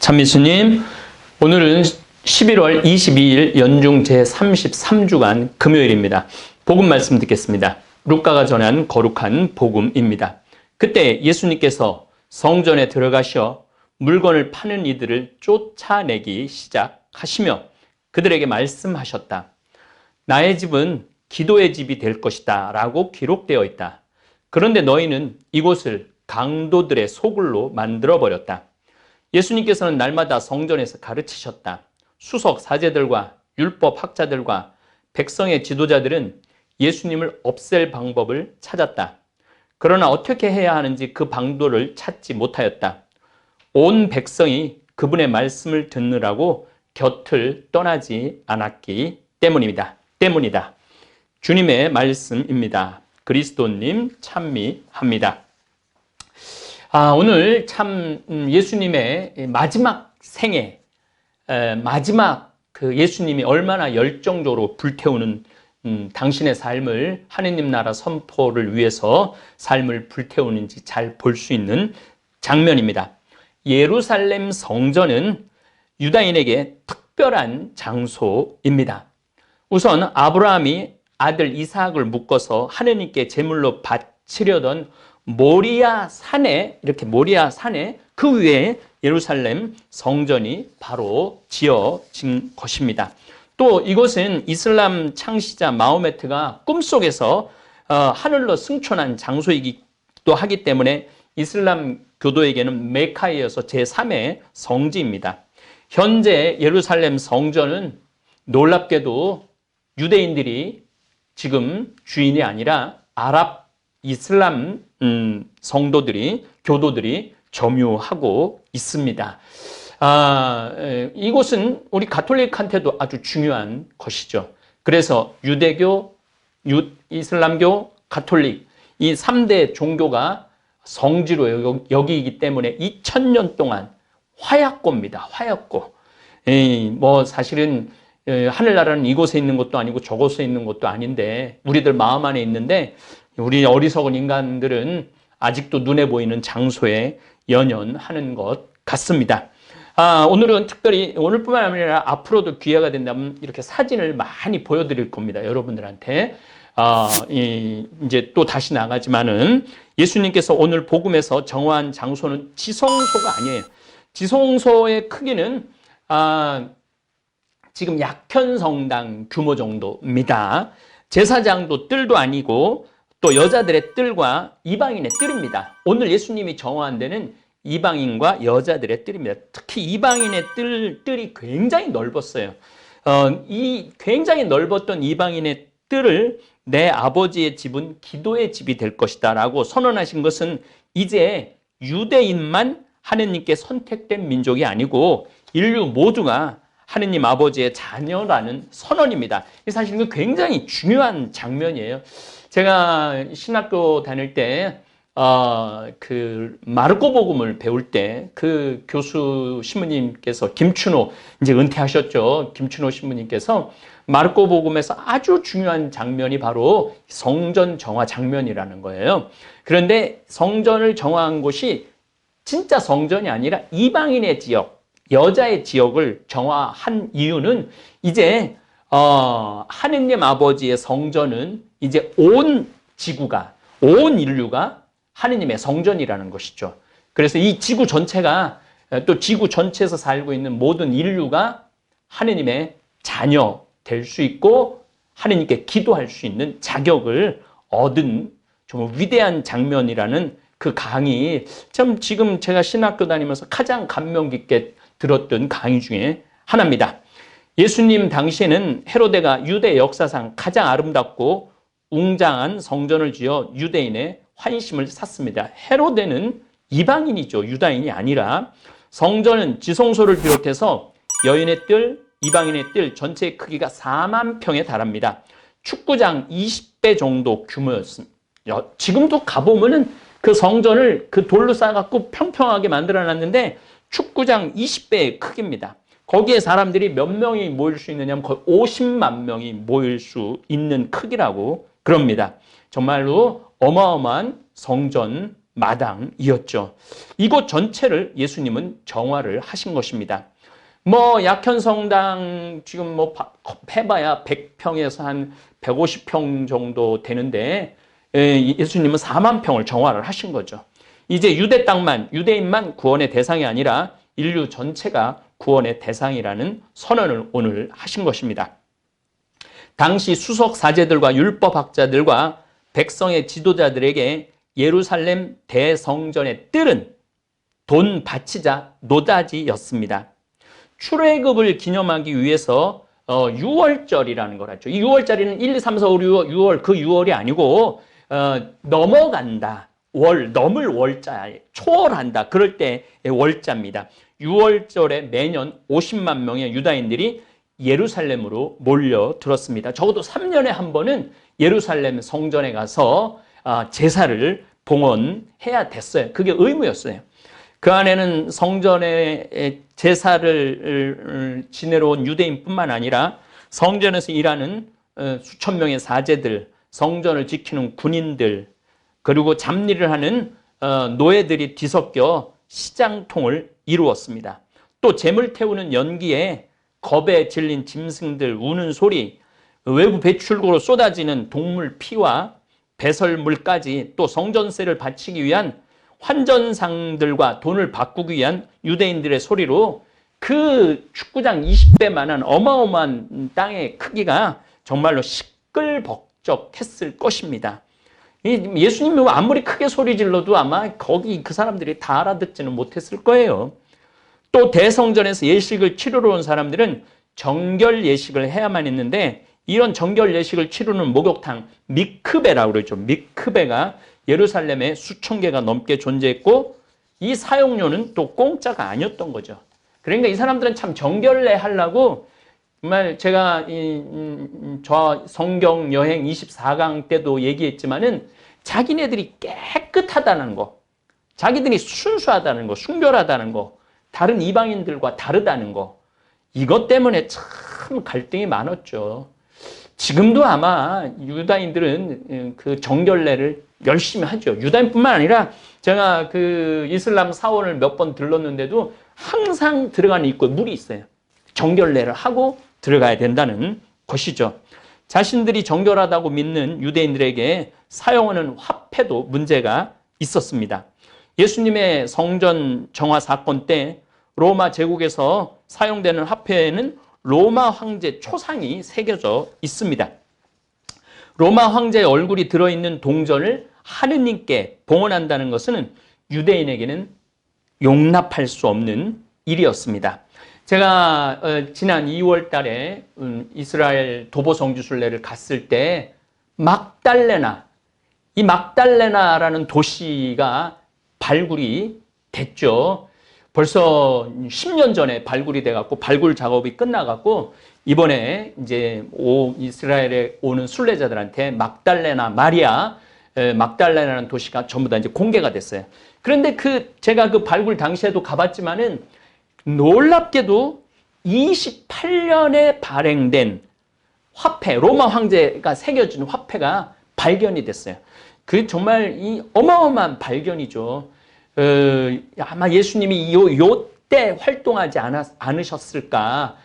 찬미수님, 오늘은 11월 22일 연중 제33주간 금요일입니다. 복음 말씀 듣겠습니다. 루카가 전한 거룩한 복음입니다. 그때 예수님께서 성전에 들어가셔 물건을 파는 이들을 쫓아내기 시작하시며 그들에게 말씀하셨다. 나의 집은 기도의 집이 될 것이다 라고 기록되어 있다. 그런데 너희는 이곳을 강도들의 소굴로 만들어버렸다. 예수님께서는 날마다 성전에서 가르치셨다. 수석 사제들과 율법 학자들과 백성의 지도자들은 예수님을 없앨 방법을 찾았다. 그러나 어떻게 해야 하는지 그 방도를 찾지 못하였다. 온 백성이 그분의 말씀을 듣느라고 곁을 떠나지 않았기 때문이다. 주님의 말씀입니다. 그리스도님 찬미합니다. 오늘 참 예수님의 마지막 생애, 마지막 그 예수님이 얼마나 열정적으로 불태우는 당신의 삶을 하느님 나라 선포를 위해서 삶을 불태우는지 잘 볼 수 있는 장면입니다. 예루살렘 성전은 유다인에게 특별한 장소입니다. 우선 아브라함이 아들 이삭을 묶어서 하느님께 제물로 바치려던 모리아 산에 그 위에 예루살렘 성전이 바로 지어진 것입니다. 또 이곳은 이슬람 창시자 마호메트가 꿈속에서 하늘로 승천한 장소이기도 하기 때문에 이슬람 교도에게는 메카에 이어서 제3의 성지입니다. 현재 예루살렘 성전은 놀랍게도 유대인들이 지금 주인이 아니라 아랍 이슬람 교도들이 점유하고 있습니다. 이곳은 우리 가톨릭한테도 아주 중요한 것이죠. 그래서 유대교, 이슬람교, 가톨릭 이 3대 종교가 성지로 여기기 때문에 2000년 동안 화약고입니다. 화약고. 사실은 하늘나라는 이곳에 있는 것도 아니고 저곳에 있는 것도 아닌데 우리들 마음 안에 있는데 우리 어리석은 인간들은 아직도 눈에 보이는 장소에 연연하는 것 같습니다. 오늘은 특별히 오늘뿐만 아니라 앞으로도 기회가 된다면 이렇게 사진을 많이 보여드릴 겁니다. 여러분들한테. 이제 또 다시 나가지만은 예수님께서 오늘 복음에서 정한 장소는 지성소가 아니에요. 지성소의 크기는 지금 약현성당 규모 정도입니다. 제사장도 뜰도 아니고 또 여자들의 뜰과 이방인의 뜰입니다. 오늘 예수님이 정한 데는 이방인과 여자들의 뜰입니다. 특히 이방인의 뜰이 굉장히 넓었어요. 이 굉장히 넓었던 이방인의 뜰을 내 아버지의 집은 기도의 집이 될 것이다 라고 선언하신 것은 이제 유대인만 하느님께 선택된 민족이 아니고 인류 모두가 하느님 아버지의 자녀라는 선언입니다. 사실 이거 굉장히 중요한 장면이에요. 제가 신학교 다닐 때 그 마르코 복음을 배울 때 그 교수 신부님께서 김춘호 이제 은퇴하셨죠. 김춘호 신부님께서 마르코 복음에서 아주 중요한 장면이 바로 성전 정화 장면이라는 거예요. 그런데 성전을 정화한 곳이 진짜 성전이 아니라 이방인의 지역, 여자의 지역을 정화한 이유는 이제 하느님 아버지의 성전은 이제 온 지구가, 온 인류가 하느님의 성전이라는 것이죠. 그래서 이 지구 전체가 또 지구 전체에서 살고 있는 모든 인류가 하느님의 자녀 될 수 있고 하느님께 기도할 수 있는 자격을 얻은 정말 위대한 장면이라는 그 강의, 참 지금 제가 신학교 다니면서 가장 감명 깊게 들었던 강의 중에 하나입니다. 예수님 당시에는 헤로데가 유대 역사상 가장 아름답고 웅장한 성전을 지어 유대인의 환심을 샀습니다. 헤로데는 이방인이죠. 유다인이 아니라. 성전은 지성소를 비롯해서 여인의 뜰, 이방인의 뜰 전체의 크기가 4만 평에 달합니다. 축구장 20배 정도 규모였습니다. 지금도 가보면은 그 성전을 그 돌로 쌓아갖고 평평하게 만들어놨는데 축구장 20배의 크기입니다. 거기에 사람들이 몇 명이 모일 수 있느냐면 거의 50만 명이 모일 수 있는 크기라고 그럽니다. 정말로 어마어마한 성전 마당이었죠. 이곳 전체를 예수님은 정화를 하신 것입니다. 뭐 약현성당 지금 뭐 해봐야 100평에서 한 150평 정도 되는데 예수님은 4만 평을 정화를 하신 거죠. 이제 유대 땅만, 유대인만 구원의 대상이 아니라 인류 전체가 구원의 대상이라는 선언을 오늘 하신 것입니다. 당시 수석 사제들과 율법학자들과 백성의 지도자들에게 예루살렘 대성전의 뜰은 돈 바치자 노다지였습니다. 출애굽을 기념하기 위해서 6월절이라는 걸 하죠. 이 6월절이는 1, 2, 3, 4, 5, 6월 그 6월이 아니고 넘어간다. 넘을 월자, 초월한다. 그럴 때 월자입니다. 6월절에 매년 50만 명의 유다인들이 예루살렘으로 몰려들었습니다. 적어도 3년에 한 번은 예루살렘 성전에 가서 제사를 봉헌해야 됐어요. 그게 의무였어요. 그 안에는 성전의 제사를 지내러 온 유대인뿐만 아니라 성전에서 일하는 수천 명의 사제들, 성전을 지키는 군인들, 그리고 잡일을 하는 노예들이 뒤섞여 시장통을 이루었습니다. 또 재물 태우는 연기에 겁에 질린 짐승들 우는 소리, 외부 배출구로 쏟아지는 동물 피와 배설물까지, 또 성전세를 바치기 위한 환전상들과 돈을 바꾸기 위한 유대인들의 소리로 그 축구장 20배만한 어마어마한 땅의 크기가 정말로 시끌벅적했을 것입니다. 예수님이 아무리 크게 소리 질러도 아마 거기 그 사람들이 다 알아듣지는 못했을 거예요. 또 대성전에서 예식을 치르러 온 사람들은 정결 예식을 해야만 했는데, 이런 정결 예식을 치르는 목욕탕 미크베라고 그러죠. 미크베가 예루살렘에 수천 개가 넘게 존재했고, 이 사용료는 또 공짜가 아니었던 거죠. 그러니까 이 사람들은 참 정결례 하려고, 정말 제가 저 성경 여행 24강 때도 얘기했지만은 자기네들이 깨끗하다는 거, 자기들이 순수하다는 거, 순결하다는 거, 다른 이방인들과 다르다는 거, 이것 때문에 참 갈등이 많았죠. 지금도 아마 유다인들은 그 정결례를 열심히 하죠. 유다인뿐만 아니라 제가 그 이슬람 사원을 몇 번 들렀는데도 항상 들어가는 입구에 물이 있어요. 정결례를 하고 들어가야 된다는 것이죠. 자신들이 정결하다고 믿는 유대인들에게 사용하는 화폐도 문제가 있었습니다. 예수님의 성전 정화 사건 때 로마 제국에서 사용되는 화폐에는 로마 황제 초상이 새겨져 있습니다. 로마 황제의 얼굴이 들어있는 동전을 하느님께 봉헌한다는 것은 유대인에게는 용납할 수 없는 일이었습니다. 제가 지난 2월 달에 이스라엘 도보 성지순례를 갔을 때 막달레나, 이 막달레나라는 도시가 발굴이 됐죠. 벌써 10년 전에 발굴이 돼갖고 발굴 작업이 끝나갖고 이번에 이제 이스라엘에 오는 순례자들한테 막달레나 마리아, 막달레나라는 도시가 전부 다 이제 공개가 됐어요. 그런데 제가 그 발굴 당시에도 가봤지만은 놀랍게도 28년에 발행된 화폐, 로마 황제가 새겨진 화폐가 발견이 됐어요. 그 정말 이 어마어마한 발견이죠. 아마 예수님이 요때 활동하지 않으셨을까.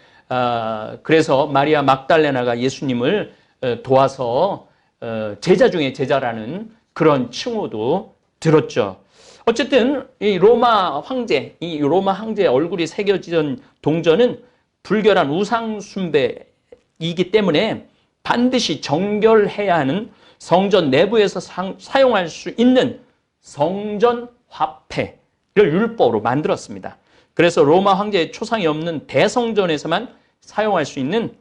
그래서 마리아 막달레나가 예수님을 도와서 제자 중에 제자라는 그런 칭호도 들었죠. 어쨌든 이 로마 황제의 얼굴이 새겨진 동전은 불결한 우상 숭배이기 때문에 반드시 정결해야 하는 성전 내부에서 사용할 수 있는 성전 화폐를 율법으로 만들었습니다. 그래서 로마 황제의 초상이 없는 대성전에서만 사용할 수 있는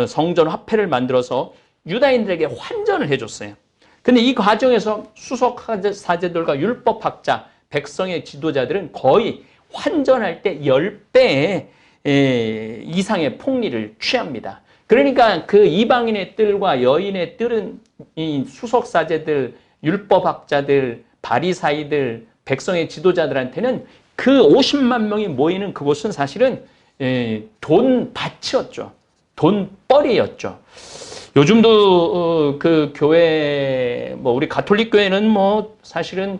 성전 화폐를 만들어서 유다인들에게 환전을 해줬어요. 근데 이 과정에서 수석 사제들과 율법학자, 백성의 지도자들은 거의 환전할 때 10배 이상의 폭리를 취합니다. 그러니까 그 이방인의 뜰과 여인의 뜰은 이 수석 사제들, 율법학자들, 바리사이들, 백성의 지도자들한테는 그 50만 명이 모이는 그곳은 사실은 돈밭이었죠. 돈벌이였죠. 요즘도 그 교회, 우리 가톨릭 교회는 사실은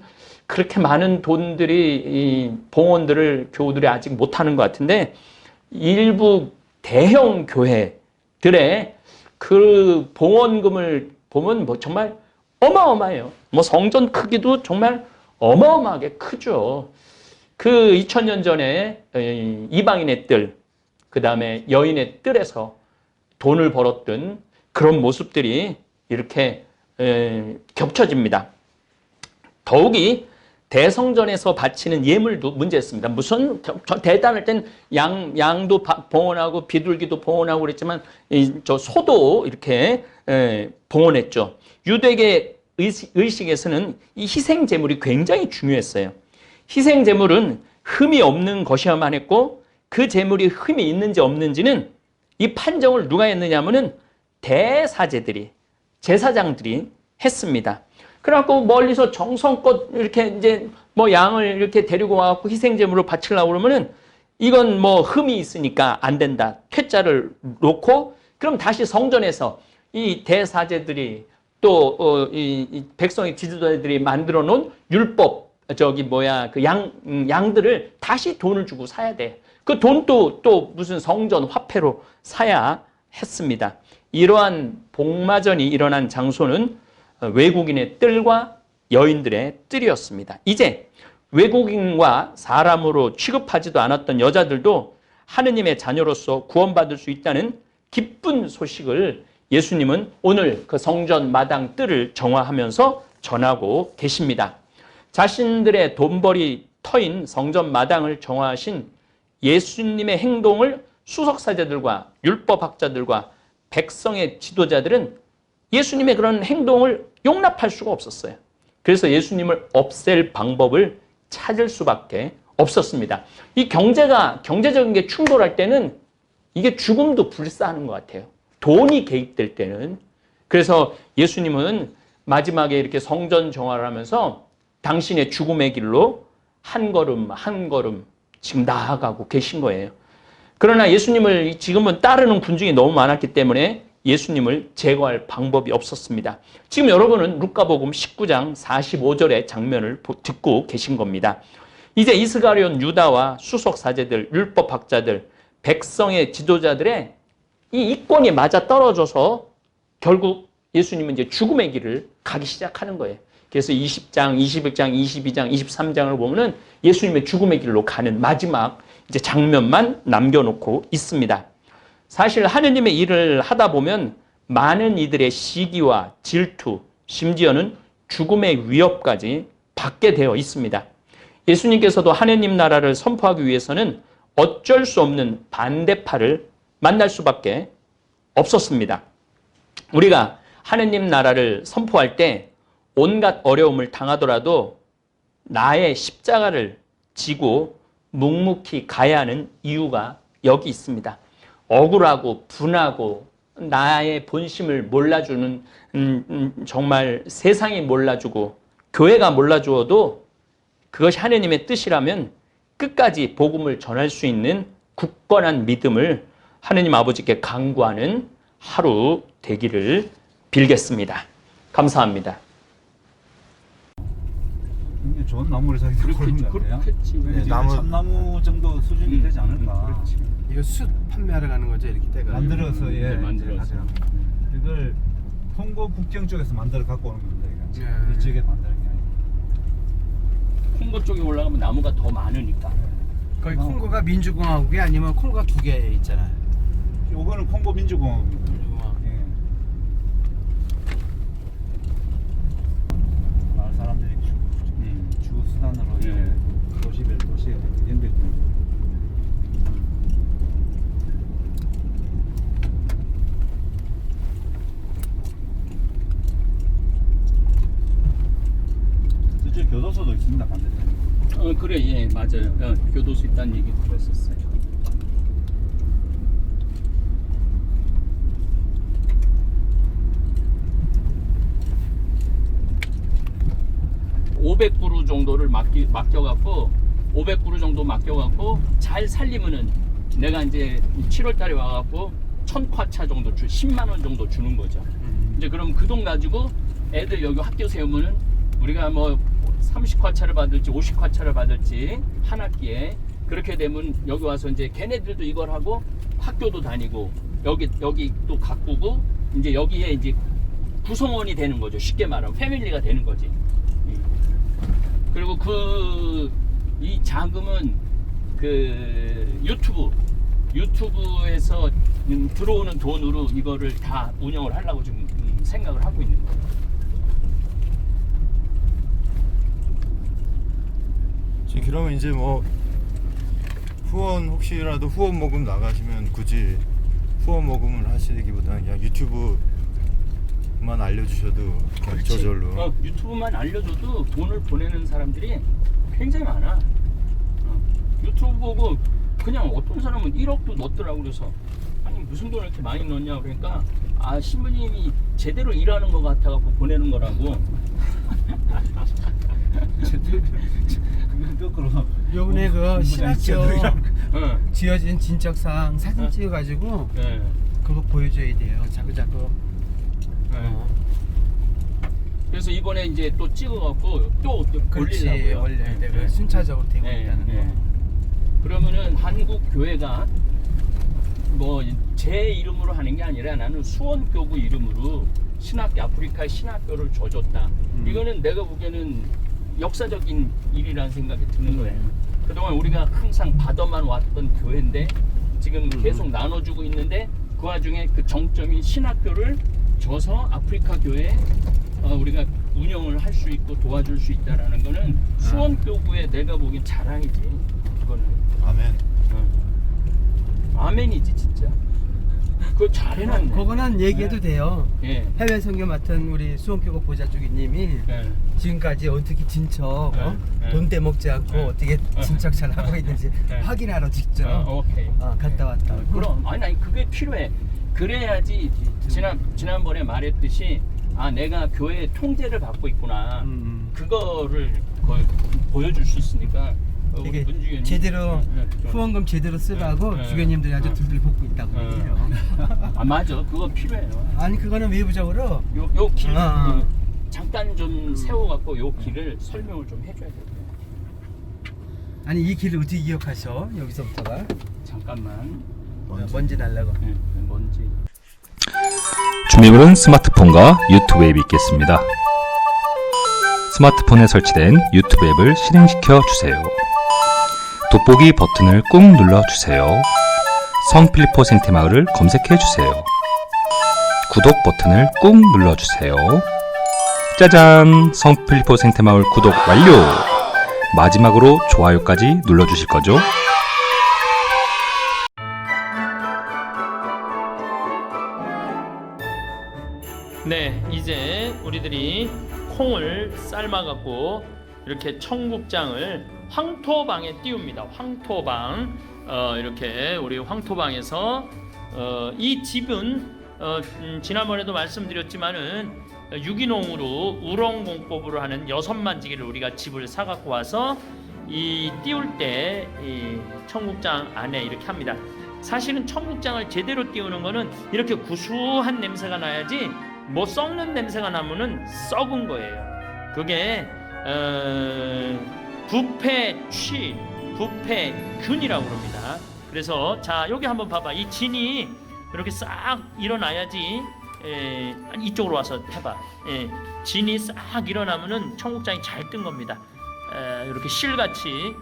그렇게 많은 돈들이 이 봉헌들을 교우들이 아직 못하는 것 같은데 일부 대형 교회들의 그 봉헌금을 보면 뭐 정말 어마어마해요. 뭐 성전 크기도 정말 어마어마하게 크죠. 그 2000년 전에 이방인의 뜰, 그 다음에 여인의 뜰에서 돈을 벌었던 그런 모습들이 이렇게 겹쳐집니다. 더욱이 대성전에서 바치는 예물도 문제였습니다. 무슨 대단할 땐 양도 봉헌하고 비둘기도 봉헌하고 그랬지만 저 소도 이렇게 봉헌했죠. 유대계 의식에서는 이 희생 제물이 굉장히 중요했어요. 희생 제물은 흠이 없는 것이어야만 했고 그 제물이 흠이 있는지 없는지는 이 판정을 누가 했느냐면은 대사제들이 제사장들이 했습니다. 그래갖고 멀리서 정성껏 이렇게 이제 뭐 양을 이렇게 데리고 와갖고 희생제물을 바치려고 그러면은 이건 뭐 흠이 있으니까 안 된다. 퇴짜를 놓고 그럼 다시 성전에서 이 대사제들이 또 이 백성의 지도자들이 만들어 놓은 율법 그 양들을 다시 돈을 주고 사야 돼. 그 돈도 또 무슨 성전 화폐로 사야 했습니다. 이러한 복마전이 일어난 장소는 외국인의 뜰과 여인들의 뜰이었습니다. 이제 외국인과 사람으로 취급하지도 않았던 여자들도 하느님의 자녀로서 구원받을 수 있다는 기쁜 소식을 예수님은 오늘 그 성전 마당 뜰을 정화하면서 전하고 계십니다. 자신들의 돈벌이 터인 성전 마당을 정화하신 예수님의 행동을 수석사제들과 율법학자들과 백성의 지도자들은 예수님의 그런 행동을 용납할 수가 없었어요. 그래서 예수님을 없앨 방법을 찾을 수밖에 없었습니다. 이 경제적인 게 충돌할 때는 이게 죽음도 불사하는 것 같아요. 돈이 개입될 때는. 그래서 예수님은 마지막에 이렇게 성전 정화를 하면서 당신의 죽음의 길로 한 걸음 한 걸음 지금 나아가고 계신 거예요. 그러나 예수님을 지금은 따르는 군중이 너무 많았기 때문에 예수님을 제거할 방법이 없었습니다. 지금 여러분은 루카복음 19장 45절의 장면을 듣고 계신 겁니다. 이제 이스가리온 유다와 수석사제들, 율법학자들, 백성의 지도자들의 이 이권이 맞아 떨어져서 결국 예수님은 이제 죽음의 길을 가기 시작하는 거예요. 그래서 20장, 21장, 22장, 23장을 보면은 예수님의 죽음의 길로 가는 마지막 이제 장면만 남겨놓고 있습니다. 사실 하느님의 일을 하다 보면 많은 이들의 시기와 질투, 심지어는 죽음의 위협까지 받게 되어 있습니다. 예수님께서도 하느님 나라를 선포하기 위해서는 어쩔 수 없는 반대파를 만날 수밖에 없었습니다. 우리가 하느님 나라를 선포할 때 온갖 어려움을 당하더라도 나의 십자가를 지고 묵묵히 가야 하는 이유가 여기 있습니다. 억울하고 분하고 나의 본심을 몰라주는 정말 세상이 몰라주고 교회가 몰라주어도 그것이 하느님의 뜻이라면 끝까지 복음을 전할 수 있는 굳건한 믿음을 하느님 아버지께 간구하는 하루 되기를 빌겠습니다. 감사합니다. 굉장히 좋은 나무를 자기가 고른 것 같아요. 그렇겠지. 네, 참나무 정도 수준이 되지 않을까. 그렇지. 이거 숯 판매하러 가는 거죠? 이렇게 때가 만들어서 예, 만들어서. 이걸 콩고 북경 쪽에서 만들어 갖고 오는 겁니다. 이거. 예. 이 지역에 만드는 게 아니고. 콩고 쪽에 올라가면 나무가 더 많으니까. 거기 콩고가 민주공화국이 아니면 콩고가 두 개 있잖아요. 요거는 콩고 민주공화국입니다. 민주공화국. 예. 마을 사람들이 주 수단으로 예. 도시에 연결됩니다. 저쪽 교도소도 있습니다, 반대편에. 그래, 예, 맞아요. 교도소 있다는 얘기 들었었어요. (500그루) 정도를 맡겨갖고 500그루 정도 맡겨갖고 잘 살리면은 내가 이제 7월달에 와갖고 1000쿼차 정도 10만 원 정도 주는 거죠. 이제 그럼 그 돈 가지고 애들 여기 학교 세우면은 우리가 뭐 30과차를 받을지 50과차를 받을지 한 학기에. 그렇게 되면 여기 와서 이제 걔네들도 이걸 하고 학교도 다니고 여기 또 가꾸고 이제 여기에 이제 구성원이 되는 거죠. 쉽게 말하면 패밀리가 되는 거지. 그리고 이 자금은 그 유튜브에서 들어오는 돈으로 이거를 다 운영을 하려고 지금 생각을 하고 있는 거예요. 지금 그러면 이제 뭐 후원 혹시라도 후원 모금 나가시면 굳이 후원 모금을 하시기보다는 그냥 유튜브만 알려주셔도 그냥 그렇지. 저절로 유튜브만 알려줘도 돈을 보내는 사람들이 굉장히 많아. 유튜브 보고 그냥 어떤 사람은 1억도 넣었더라고. 그래서 아니 무슨 돈을 이렇게 많이 넣냐 그러니까 신부님이 제대로 일하는 것 같아갖고 보내는 거라고. 요번에 그 신학교 응. 지어진 진척상 사진 찍어가지고 네. 그거 보여줘야 돼요. 자꾸 네. 그래서 이번에 이제 또 찍어갖고 또 그렇지 올리려고요. 원래 내가 순차적으로 되고 있다는 거. 그러면은 한국 교회가 뭐 제 이름으로 하는 게 아니라 나는 수원교구 이름으로 신학교 아프리카의 신학교를 줘줬다. 이거는 내가 보기에는 역사적인 일이라는 생각이 드는 거예요. 그동안 우리가 항상 받아만 왔던 교회인데 지금 계속 나눠주고 있는데 그 와중에 그 정점이 신학교를 줘서 아프리카 교회에 우리가 운영을 할 수 있고 도와줄 수 있다라는 거는 수원교구의 내가 보기엔 자랑이지. 그거는 아멘. 아멘이지 진짜. 그거 잘 해놨네. 그거는 얘기해도 돼요. 예. 해외 선교 맡은 우리 수원교구 보좌주기님이 예. 지금까지 어떻게 진척 네. 돈 떼먹지 않고 네. 어떻게 진척 잘 하고 있는지 네. 확인하러 직접 오케이. 갔다 왔다. 그럼 아니 그게 필요해. 그래야지 지난번에 말했듯이 내가 교회 통제를 받고 있구나. 그거를 거의 보여줄 수 있으니까. 우리 이게 문주현이 제대로 후원금 제대로 쓰라고 네. 주교님들이 아주 둘둘 볶고 있다고 얘기해요. 맞아. 그거 필요해요. 아니 그거는 외부적으로 요 길 잠깐 좀 세워갖고 요 길을 설명을 좀 해줘야 돼요. 아니 이 길을 어떻게 기억하셔? 여기서부터가 잠깐만. 먼지 날라고. 먼지. 준비물은 스마트폰과 유튜브 앱이 있겠습니다. 스마트폰에 설치된 유튜브 앱을 실행시켜 주세요. 돋보기 버튼을 꾹 눌러주세요. 성필리포 생태마을을 검색해 주세요. 구독 버튼을 꾹 눌러주세요. 짜잔! 성필리포 생태마을 구독 완료! 마지막으로 좋아요까지 눌러주실 거죠? 네, 이제 우리들이 콩을 삶아갖고 이렇게 청국장을 황토방에 띄웁니다. 황토방. 이렇게 우리 황토방에서 이 집은 지난번에도 말씀드렸지만은 유기농으로 우렁공법으로 하는 6만지기를 우리가 집을 사갖고 와서 이 띄울 때 이 청국장 안에 이렇게 합니다. 사실은 청국장을 제대로 띄우는 거는 이렇게 구수한 냄새가 나야지 뭐 썩는 냄새가 나면은 썩은 거예요. 그게 부패취, 부패균이라고 그럽니다. 그래서 자 여기 한번 봐봐. 이 진이 이렇게 싹 일어나야지. 이쪽으로 와서 해봐. 진이 싹 일어나면은 청국장이 잘 뜬 겁니다. 이렇게 실같이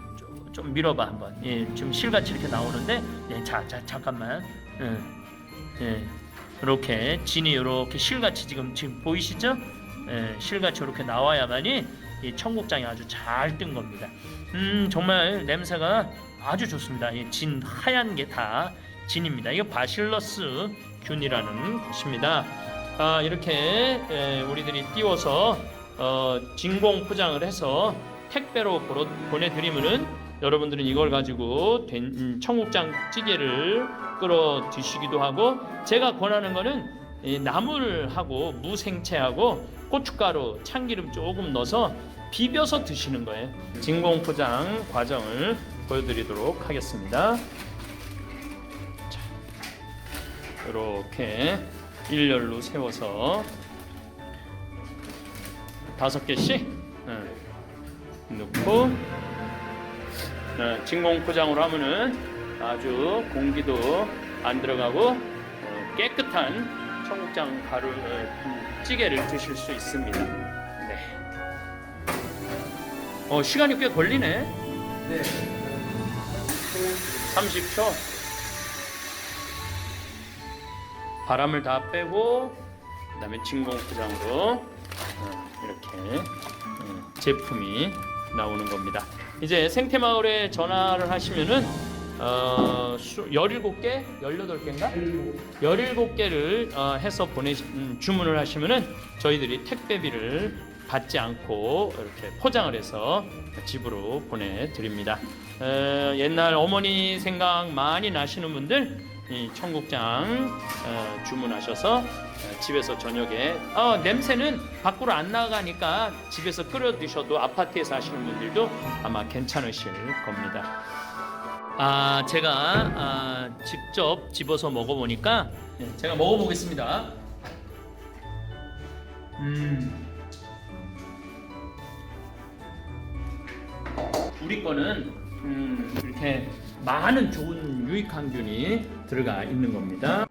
좀 밀어봐 한번. 지금 실같이 이렇게 나오는데, 자 잠깐만. 이렇게 진이 이렇게 실같이 지금 보이시죠? 실같이 이렇게 나와야만이 이 청국장이 아주 잘 뜬 겁니다. 정말 냄새가 아주 좋습니다. 이 진 하얀 게 다 진입니다. 이거 바실러스 균이라는 것입니다. 이렇게 우리들이 띄워서 진공 포장을 해서 택배로 보내드리면은 여러분들은 이걸 가지고 된 청국장 찌개를 끓여 드시기도 하고, 제가 권하는 거는 나물하고 무생채하고 고춧가루, 참기름 조금 넣어서 비벼서 드시는 거예요. 진공 포장 과정을 보여드리도록 하겠습니다. 자, 이렇게 일렬로 세워서 5개씩 넣고 진공 포장으로 하면은 아주 공기도 안 들어가고 깨끗한 청국장 가루 찌개를 드실 수 있습니다. 네. 시간이 꽤 걸리네. 네. 30초. 바람을 다 빼고 그다음에 진공 포장으로 이렇게 제품이 나오는 겁니다. 이제 생태마을에 전화를 하시면은 17개, 18개인가? 17개를 해서 주문을 하시면은 저희들이 택배비를 받지 않고 이렇게 포장을 해서 집으로 보내드립니다. 옛날 어머니 생각 많이 나시는 분들 이 청국장 주문하셔서 집에서 저녁에 냄새는 밖으로 안 나가니까 집에서 끓여 드셔도 아파트에서 하시는 분들도 아마 괜찮으실 겁니다. 제가 직접 집어서 먹어보니까 제가 먹어보겠습니다. 우리 거는 이렇게 많은 좋은 유익항균이 들어가 있는 겁니다.